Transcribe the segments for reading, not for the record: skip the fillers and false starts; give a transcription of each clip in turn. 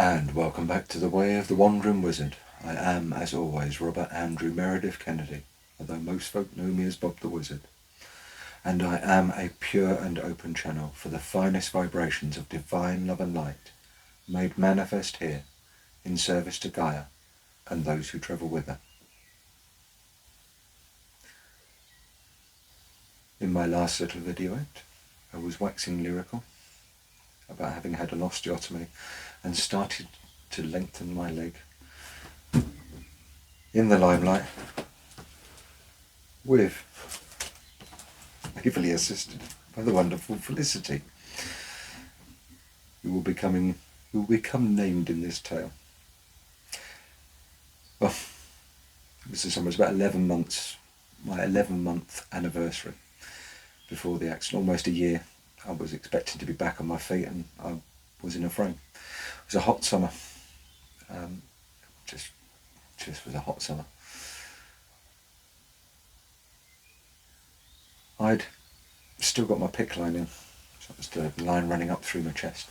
And welcome back to the Way of the Wandering Wizard. I am, as always, Robert Andrew Meredith Kennedy, although most folk know me as Bob the Wizard. And I am a pure and open channel for the finest vibrations of divine love and light, made manifest here, in service to Gaia and those who travel with her. In my last little video, I was waxing lyrical about having had an osteotomy and started to lengthen my leg in the limelight with, ably assisted by the wonderful Felicity, who will become named in this tale. Well, this is almost about 11 months, my 11-month anniversary before the accident, almost a year. I was expecting to be back on my feet and I was in a frame. It was a hot summer. Just was a hot summer. I'd still got my Pickline in, so it was the line running up through my chest.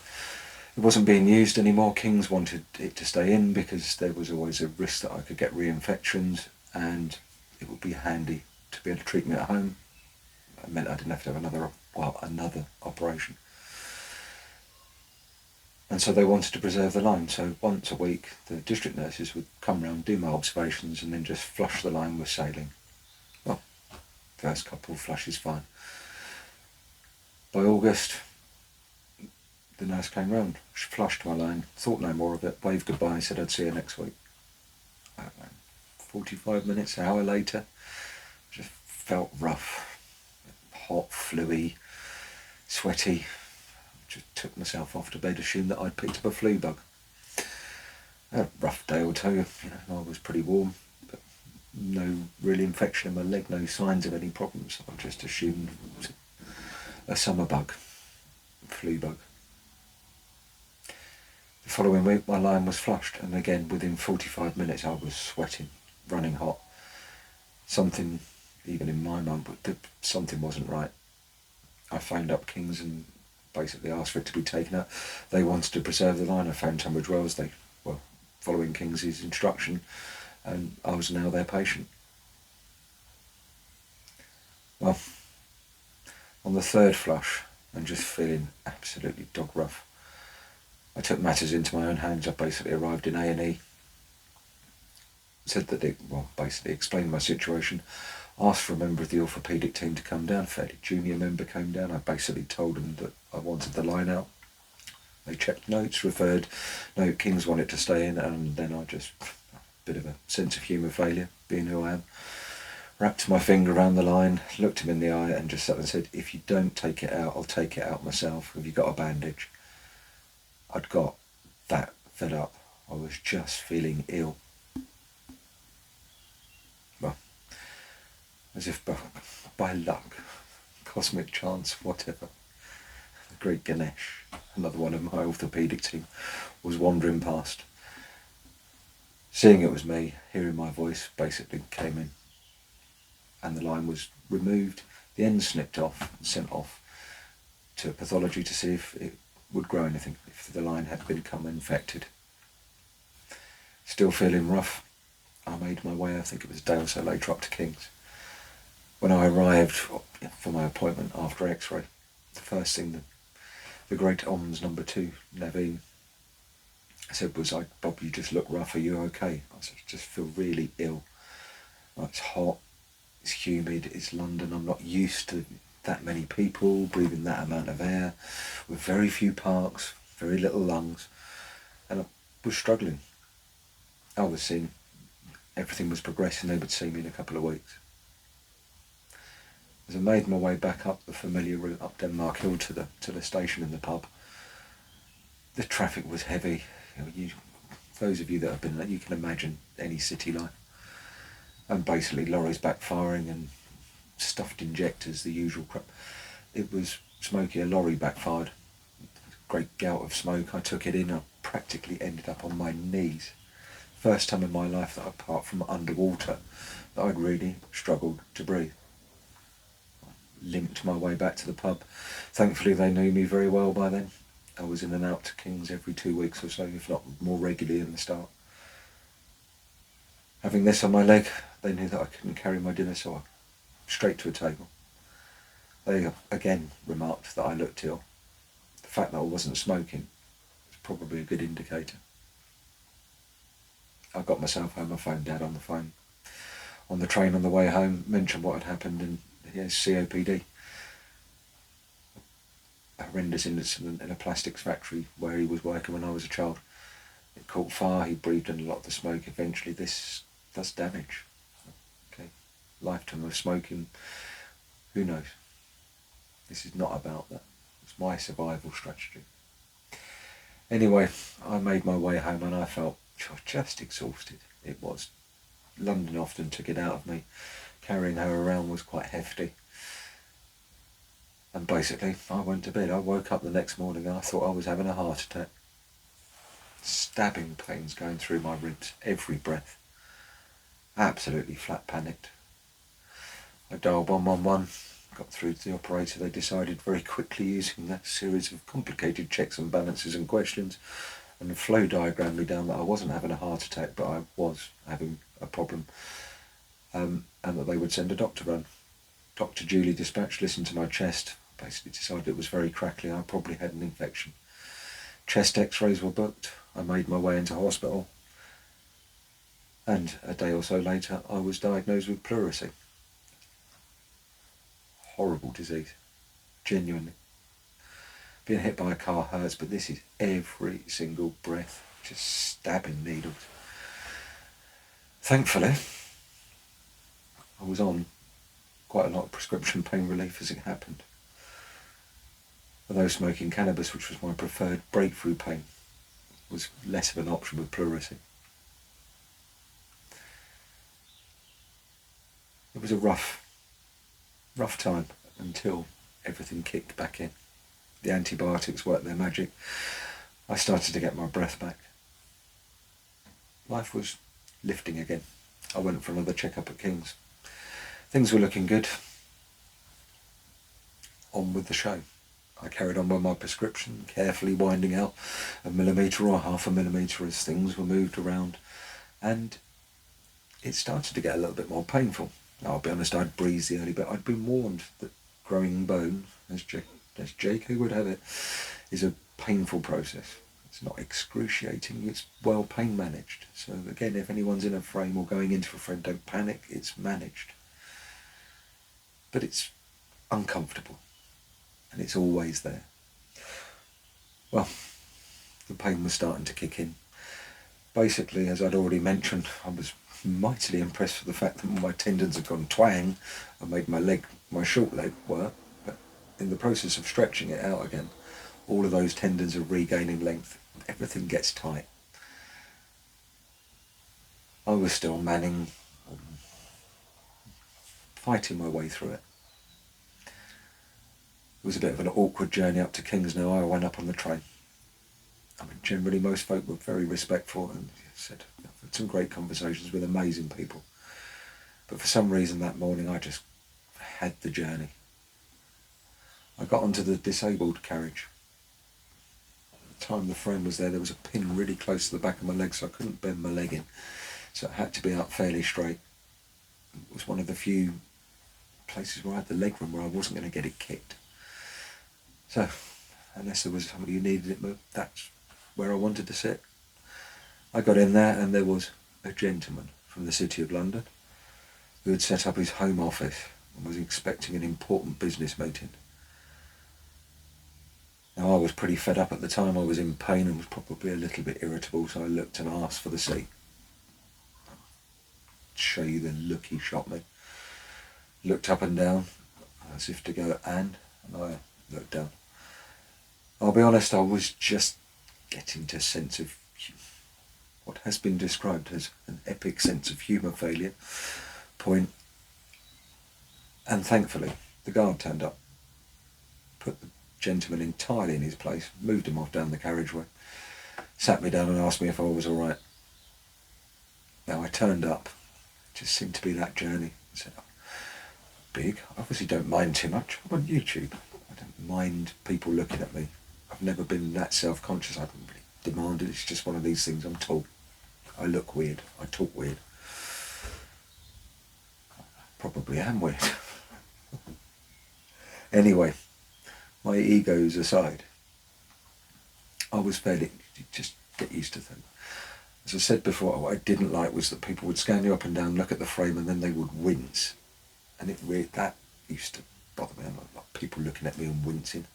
It wasn't being used anymore. Kings wanted it to stay in because there was always a risk that I could get reinfections and it would be handy to be able to treat me at home. It meant I didn't have to have another operation. And so they wanted to preserve the line. So once a week, the district nurses would come round, do my observations, and then just flush the line with saline. Well, first couple of flushes, fine. By August, the nurse came round. She flushed my line, thought no more of it, waved goodbye, said I'd see her next week. 45 minutes, an hour later, just felt rough. Hot, fluey, sweaty. Just took myself off to bed, assumed that I'd picked up a flu bug. I had a rough day or two, I was pretty warm, but no real infection in my leg, no signs of any problems. I just assumed it was a summer bug, flu bug. The following week my line was flushed, and again within 45 minutes I was sweating, running hot. Something, even in my mind, but something wasn't right. I phoned up Kings and basically asked for it to be taken out. They wanted to preserve the line. I phoned Tunbridge Wells. They were following King's instruction, and I was now their patient. Well, on the third flush, and just feeling absolutely dog rough, I took matters into my own hands. I basically arrived in A&E, said that basically explained my situation, asked for a member of the orthopaedic team to come down. A fairly junior member came down. I basically told them that I wanted the line out. They checked notes, referred, no, Kings want it to stay in, and then I just, a bit of a sense of humour failure, being who I am, wrapped my finger around the line, looked him in the eye and just sat and said, if you don't take it out, I'll take it out myself. Have you got a bandage? I'd got that fed up. I was just feeling ill. Well, as if by luck, cosmic chance, whatever, the great Ganesh, another one of my orthopaedic team, was wandering past. Seeing it was me, hearing my voice, basically came in, and the line was removed, the end snipped off and sent off to pathology to see if it would grow anything, if the line had become infected. Still feeling rough, I made my way, I think it was a day or so later, up to King's. When I arrived for my appointment after X-ray, the first thing the great OMS number 2, Naveen, said was, Bob, you just look rough, are you okay? I said, I just feel really ill. It's hot, it's humid, it's London, I'm not used to that many people breathing that amount of air, with very few parks, very little lungs, and I was struggling. I was seeing everything was progressing, they would see me in a couple of weeks. As I made my way back up the familiar route up Denmark Hill to the station and the pub, the traffic was heavy. Those of you that have been there, you can imagine any city life. And basically lorries backfiring and stuffed injectors, the usual crap. It was smoky, a lorry backfired. Great gout of smoke, I took it in, I practically ended up on my knees. First time in my life that, apart from underwater, that I'd really struggled to breathe. I limped my way back to the pub. Thankfully they knew me very well by then, I was in and out to King's every 2 weeks or so, if not more regularly in the start. Having this on my leg, they knew that I couldn't carry my dinner, so I straight to a table. They again remarked that I looked ill. The fact that I wasn't smoking was probably a good indicator. I got myself home. I phoned Dad on the phone. On the train on the way home, mentioned what had happened, and he has COPD. A horrendous incident in a plastics factory where he was working when I was a child. It caught fire, he breathed in a lot of the smoke. Eventually this does damage. Okay, lifetime of smoking, who knows? This is not about that. It's my survival strategy. Anyway, I made my way home and I felt just exhausted. It was. London often took it out of me. Carrying her around was quite hefty. And basically, I went to bed. I woke up the next morning and I thought I was having a heart attack. Stabbing pains going through my ribs, every breath. Absolutely flat panicked. I dialed 111, got through to the operator. They decided very quickly, using a series of complicated checks and balances and questions, and flow diagrammed me down that I wasn't having a heart attack, but I was having a problem, and that they would send a doctor round. Dr. Julie dispatched, listened to my chest, basically decided it was very crackly. I probably had an infection. Chest x-rays were booked. I made my way into hospital. And a day or so later, I was diagnosed with pleurisy. Horrible disease. Genuinely. Being hit by a car hurts, but this is every single breath. Just stabbing needles. Thankfully, I was on quite a lot of prescription pain relief as it happened. Although smoking cannabis, which was my preferred breakthrough pain, was less of an option with pleurisy. It was a rough time until everything kicked back in. The antibiotics worked their magic. I started to get my breath back. Life was lifting again. I went for another checkup at King's. Things were looking good. On with the show. I carried on with my prescription, carefully winding out a millimetre or half a millimetre as things were moved around, and it started to get a little bit more painful. Now, I'll be honest, I'd breezed the early bit. I'd been warned that growing bone, as JK would have it, is a painful process. It's not excruciating, it's well pain managed. So again, if anyone's in a frame or going into a frame, don't panic, it's managed. But it's uncomfortable, and it's always there. Well, the pain was starting to kick in. Basically, as I'd already mentioned, I was mightily impressed with the fact that my tendons had gone twang and made my short leg work, but in the process of stretching it out again, all of those tendons are regaining length. Everything gets tight. I was still manning, fighting my way through it. It was a bit of an awkward journey up to King's now. I went up on the train. I mean, generally most folk were very respectful and said, I've had some great conversations with amazing people. But for some reason that morning I just had the journey. I got onto the disabled carriage. At the time the frame was there was a pin really close to the back of my leg, so I couldn't bend my leg in. So it had to be up fairly straight. It was one of the few places where I had the leg room where I wasn't going to get it kicked. So, unless there was somebody who needed it moved, that's where I wanted to sit. I got in there and there was a gentleman from the City of London who had set up his home office and was expecting an important business meeting. Now, I was pretty fed up at the time. I was in pain and was probably a little bit irritable, so I looked and asked for the seat. I'll show you the look he shot me. Looked up and down as if to go, and I looked down. I'll be honest, I was just getting to a sense of what has been described as an epic sense of humour failure point. And thankfully, the guard turned up, put the gentleman entirely in his place, moved him off down the carriageway, sat me down and asked me if I was all right. Now, I turned up. It just seemed to be that journey. I said, big, obviously don't mind too much. I'm on YouTube. I don't mind people looking at me. I've I've never been that self-conscious. I haven't really demanded. It's just one of these things I'm told. I look weird. I talk weird. Probably am weird. Anyway, my egos aside, I was fairly, just get used to things. As I said before, what I didn't like was that people would scan you up and down, look at the frame, and then they would wince. And that used to bother me. Like people looking at me and wincing.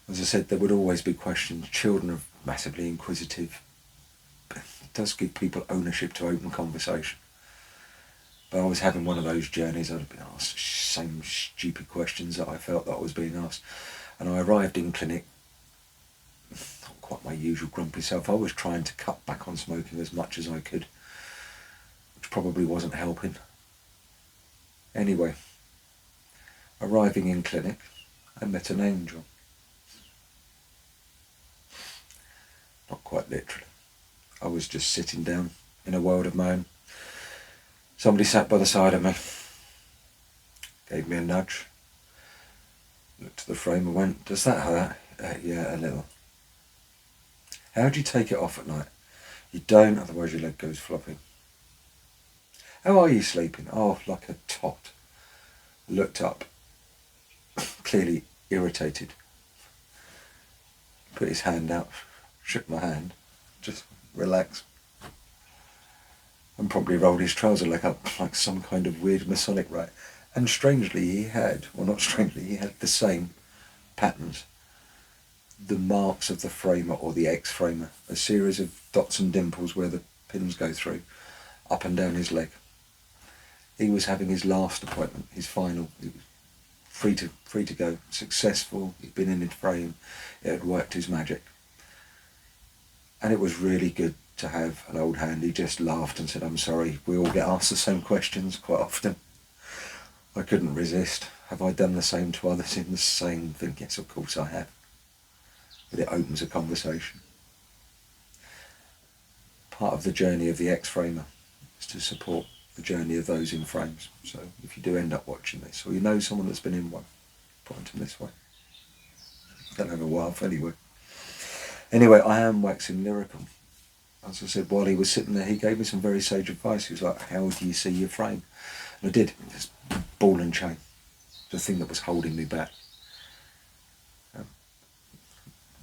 As I said, there would always be questions. Children are massively inquisitive. But it does give people ownership to open conversation. But I was having one of those journeys. I'd been asked the same stupid questions that I felt that I was being asked. And I arrived in clinic, not quite my usual grumpy self. I was trying to cut back on smoking as much as I could, which probably wasn't helping. Anyway, arriving in clinic, I met an angel. Not quite literally. I was just sitting down in a world of my own. Somebody sat by the side of me, gave me a nudge, looked at the frame and went, "Does that hurt?" Yeah, a little. How do you take it off at night? You don't, otherwise your leg goes floppy. How are you sleeping? Oh, like a tot. Looked up, clearly irritated. Put his hand out, shook my hand, just relax. And probably rolled his trouser leg up like some kind of weird Masonic rite. And strangely he had the same patterns. The marks of the framer or the ex-framer, a series of dots and dimples where the pins go through, up and down his leg. He was having his last appointment, his final. He was free to go, successful. He'd been in his frame. It had worked his magic. And it was really good to have an old hand. He just laughed and said, "I'm sorry, we all get asked the same questions quite often." I couldn't resist. Have I done the same to others in the same thing? Yes, of course I have. But it opens a conversation. Part of the journey of the ex-framer is to support the journey of those in frames. So if you do end up watching this, or you know someone that's been in one, point them this way. Don't have a laugh anyway. Anyway, I am waxing lyrical. As I said, while he was sitting there, he gave me some very sage advice. He was like, "How do you see your frame?" And I did. This ball and chain, the thing that was holding me back.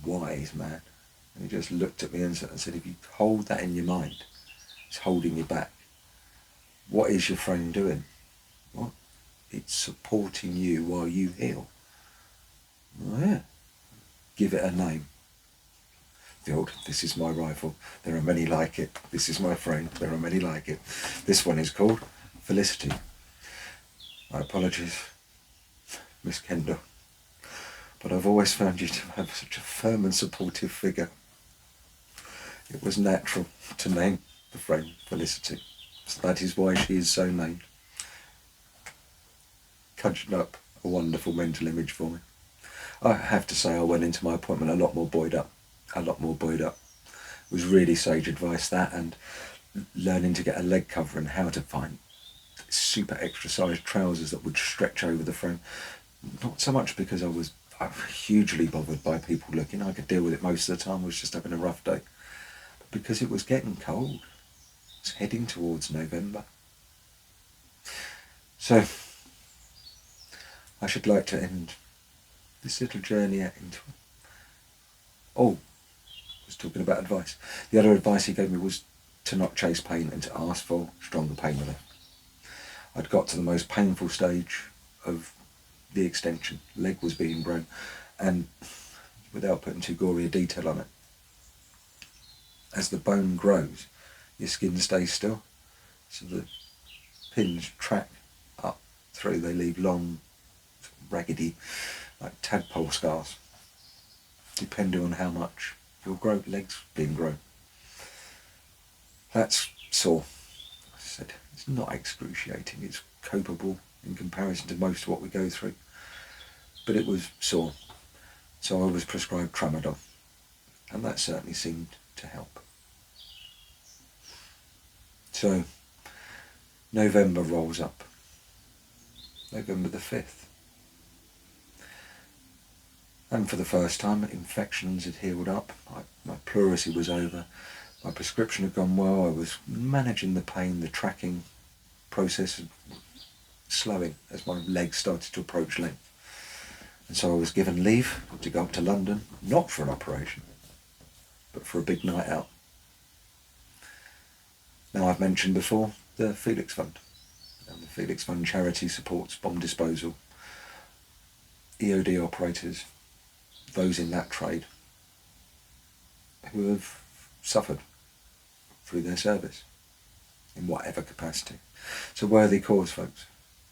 Wise man. And he just looked at me and said, "If you hold that in your mind, it's holding you back. What is your frame doing?" What? It's supporting you while you heal. Oh, yeah. Give it a name. The old, "This is my rifle, there are many like it. This is my frame, there are many like it. This one is called Felicity." My apologies, Miss Kendall, but I've always found you to have such a firm and supportive figure. It was natural to name the frame Felicity. So that is why she is so named. Conjured up a wonderful mental image for me. I have to say I went into my appointment a lot more buoyed up. It was really sage advice, that, and learning to get a leg cover and how to find super extra sized trousers that would stretch over the frame. Not so much because I was hugely bothered by people looking. I could deal with it most of the time. I was just having a rough day. But because it was getting cold. It's heading towards November. So I should like to end this little journey into... Oh, I was talking about advice. The other advice he gave me was to not chase pain and to ask for stronger pain relief. I'd got to the most painful stage of the extension. Leg was being grown, and without putting too gory a detail on it, as the bone grows, your skin stays still, so the pins track up through. They leave long, raggedy, like tadpole scars, depending on how much your leg's being grown. That's sore. As I said, it's not excruciating, it's copable in comparison to most of what we go through. But it was sore. So I was prescribed tramadol, and that certainly seemed to help. So November rolls up. November the 5th. And for the first time, infections had healed up, my pleurisy was over, my prescription had gone well, I was managing the pain, the tracking process slowing as my legs started to approach length. And so I was given leave to go up to London, not for an operation, but for a big night out. Now, I've mentioned before the Felix Fund. And the Felix Fund charity supports bomb disposal, EOD operators, those in that trade who have suffered through their service in whatever capacity. It's a worthy cause, folks.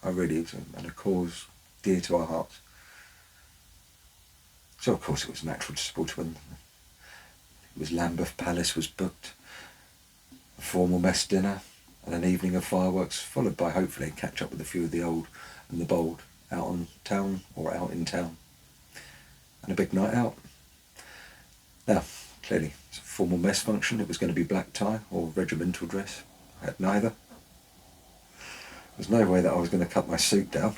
I really is, and a cause dear to our hearts. So of course it was natural to support when it was Lambeth Palace was booked, a formal mess dinner and an evening of fireworks, followed by hopefully a catch up with a few of the old and the bold out on town or out in town, and a big night out. Now, clearly it's a formal mess function. It was going to be black tie or regimental dress. I had neither. There's no way that I was going to cut my suit down.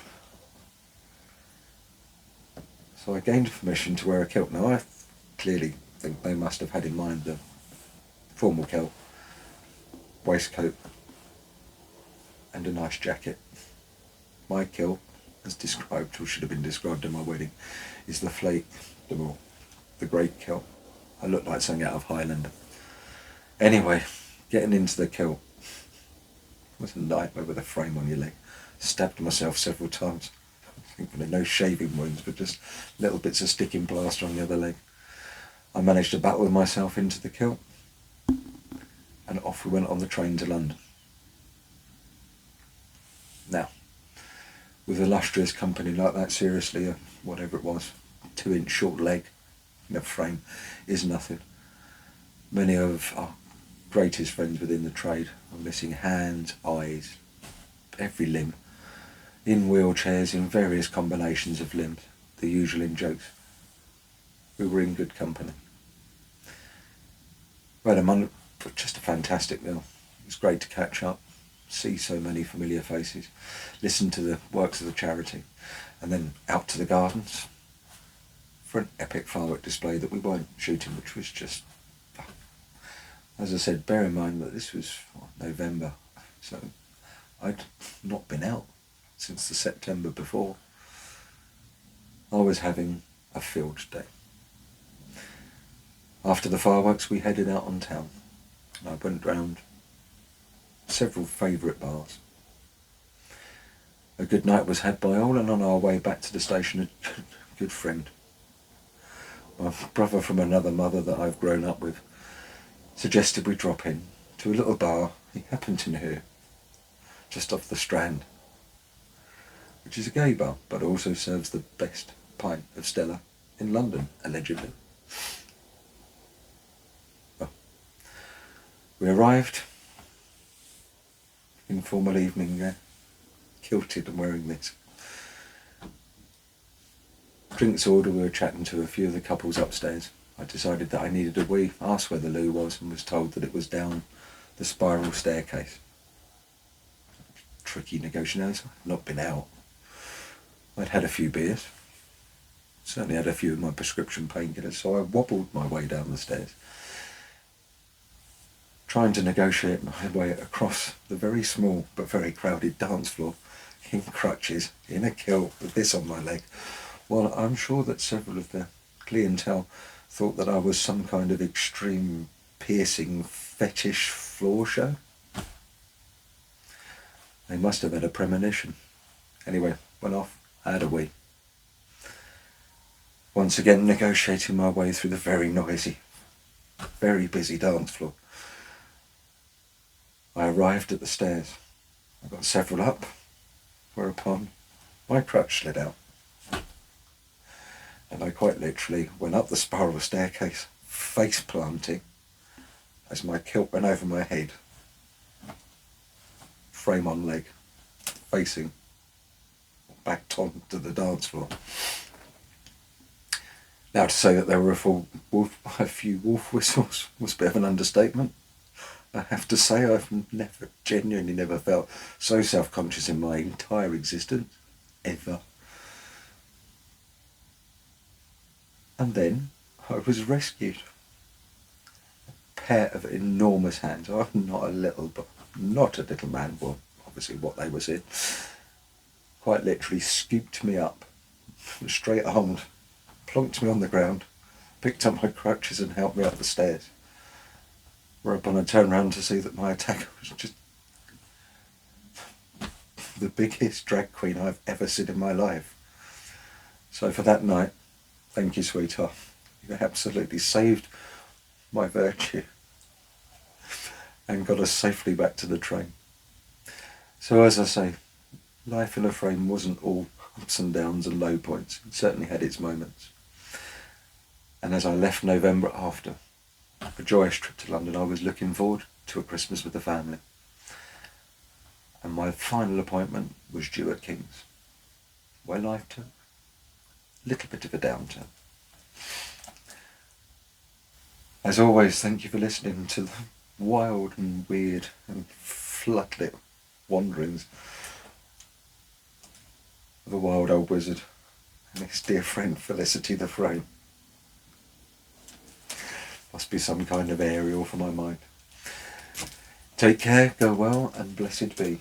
So I gained permission to wear a kilt. Now I clearly think they must have had in mind the formal kilt, waistcoat and a nice jacket. My kilt, as described, or should have been described in my wedding, is the flake de Moor, the great kilt. I look like something out of Highlander. Anyway, getting into the kilt was a nightmare with a frame on your leg. Stabbed myself several times. Thankfully no shaving wounds, but just little bits of sticking plaster on the other leg. I managed to battle myself into the kilt, and off we went on the train to London. Now, with illustrious company like that, seriously, whatever it was, 2-inch short leg in a frame is nothing. Many of our greatest friends within the trade are missing hands, eyes, every limb, in wheelchairs, in various combinations of limbs, the usual in jokes. We were in good company. We had just a fantastic meal. It was great to catch up, see so many familiar faces, listen to the works of the charity, and then out to the gardens for an epic firework display that we weren't shooting, which was just, as I said, bear in mind that this was November, so I'd not been out since the September before. I was having a field day. After the fireworks, we headed out on town. I went round several favourite bars. A good night was had by all, and on our way back to the station, a good friend, my brother from another mother that I've grown up with, suggested we drop in to a little bar he happened to know just off the Strand, which is a gay bar, but also serves the best pint of Stella in London, allegedly. Well, we arrived, informal evening, kilted and wearing this. Drinks order, we were chatting to a few of the couples upstairs. I decided that I needed a wee, asked where the loo was, and was told that it was down the spiral staircase. Tricky negotiation. I'd not been out. I'd had a few beers. Certainly had a few of my prescription painkillers, so I wobbled my way down the stairs, trying to negotiate my way across the very small but very crowded dance floor in crutches, in a kilt, with this on my leg. Well, I'm sure that several of the clientele thought that I was some kind of extreme piercing fetish floor show. They must have had a premonition. Anyway, went off, had a wee. Once again negotiating my way through the very noisy, very busy dance floor. I arrived at the stairs. I got several up, whereupon my crutch slid out. And I quite literally went up the spiral staircase, face planting, as my kilt went over my head, frame on leg, facing backed on to the dance floor. Now, to say that there were a few wolf whistles was a bit of an understatement. I have to say I've genuinely never felt so self-conscious in my entire existence, ever. And then I was rescued. A pair of enormous hands. I'm not a little man. Well, obviously what they was in. Quite literally scooped me up, straight armed, plonked me on the ground, picked up my crutches and helped me up the stairs. Whereupon I turned round to see that my attacker was just the biggest drag queen I've ever seen in my life. So for that night, thank you, sweetheart. You absolutely saved my virtue and got us safely back to the train. So as I say, life in a frame wasn't all ups and downs and low points. It certainly had its moments. And as I left November after a joyous trip to London, I was looking forward to a Christmas with the family. And my final appointment was due at King's, where life took a little bit of a downturn. As always, thank you for listening to the wild and weird and floodlit wanderings of a wild old wizard and his dear friend Felicity the Frame. Must be some kind of aerial for my mind. Take care, go well, and blessed be.